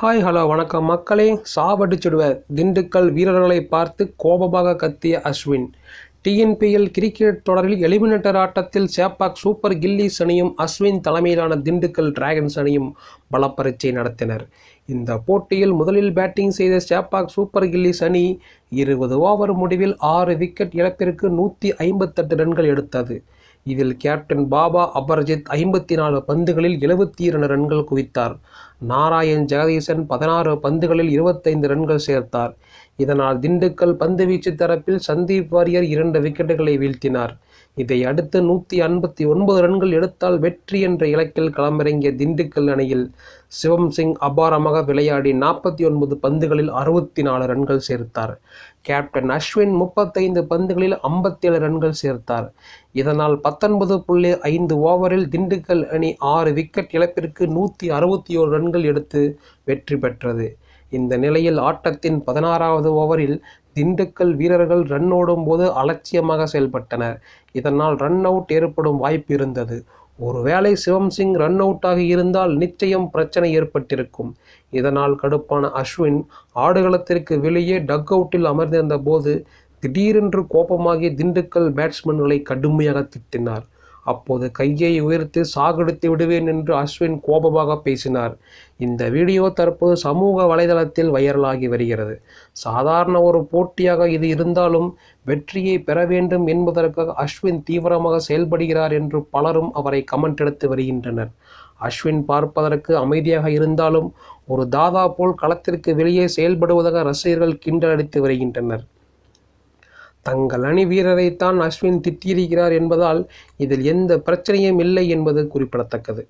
Hello வணக்கம் மக்களே. சாவடிச்சிடுவேன் திண்டுக்கல் வீரர்களை பார்த்து கோபமாக கத்திய அஸ்வின். டிஎன்பிஎல் கிரிக்கெட் தொடரில் எலிமினேட்டர் ஆட்டத்தில் சேப்பாக் சூப்பர் கில்லிஸ் அணியும் அஸ்வின் தலைமையிலான திண்டுக்கல் டிராகன்ஸ் அணியும் பலப்பரீட்சை நடத்தினர். இந்த போட்டியில் முதலில் பேட்டிங் செய்த சேப்பாக் சூப்பர் கில்லிஸ் அணி 20 ஓவர் முடிவில் 6 விக்கெட் இழப்பிற்கு 158 ரன்கள் எடுத்தது. இதில் கேப்டன் பாபா அபர்ஜித் 54 பந்துகளில் 72 ரன்கள் குவித்தார். நாராயண் ஜெகதீசன் 16 பந்துகளில் 25 ரன்கள் சேர்த்தார். இதனால் திண்டுக்கல் பந்துவீச்சு தரப்பில் சந்தீப் வாரியர் 2 விக்கெட்டுகளை வீழ்த்தினார். இதை அடுத்து 159 ரன்கள் எடுத்தால் வெற்றி என்ற இலக்கில் களமிறங்கிய திண்டுக்கல் அணியில் சிவம் சிங் அபாரமாக விளையாடி 49 பந்துகளில் 64 ரன்கள் சேர்த்தார். கேப்டன் அஸ்வின் 35 பந்துகளில் 57 ரன்கள் சேர்த்தார். இதனால் 19.5 ஓவரில் திண்டுக்கல் அணி 6 விக்கெட் இழப்பிற்கு 161 ரன்கள் எடுத்து வெற்றி பெற்றது. இந்த நிலையில் ஆட்டத்தின் 16வது ஓவரில் திண்டுக்கல் வீரர்கள் ரன் ஓடும் போது அலட்சியமாக செயல்பட்டனர். இதனால் ரன் அவுட் ஏற்படும் வாய்ப்பு இருந்தது. ஒருவேளை சிவம் சிங் ரன் அவுட்டாக இருந்தால் நிச்சயம் பிரச்சனை ஏற்பட்டிருக்கும். இதனால் கடுப்பான அஸ்வின் ஆடுகளத்திற்கு வெளியே டக் அவுட்டில் அமர்ந்திருந்த போது திடீரென்று கோபமாகி திண்டுக்கல் பேட்ஸ்மேன்களை கடுமையாக திட்டினார். அப்போது கையை உயர்த்தி சாகடித்து விடுவேன் என்று அஸ்வின் கோபமாக பேசினார். இந்த வீடியோ தற்போது சமூக வலைதளத்தில் வைரலாகி வருகிறது. சாதாரண ஒரு போட்டியாக இது இருந்தாலும் வெற்றியை பெற வேண்டும் என்பதற்காக அஸ்வின் தீவிரமாக செயல்படுகிறார் என்று பலரும் அவரை கமெண்ட் எடுத்து வருகின்றனர். அஸ்வின் பார்ப்பதற்கு அமைதியாக இருந்தாலும் ஒரு தாதா போல் களத்திற்கு வெளியே செயல்படுவதாக ரசிகர்கள் கிண்டல் அடித்து வருகின்றனர். தங்கள் அணி வீரரைத்தான் அஸ்வின் திட்டியிருக்கிறார் என்பதால் இதில் எந்த பிரச்சனையும் இல்லை என்பது குறிப்பிடத்தக்கது.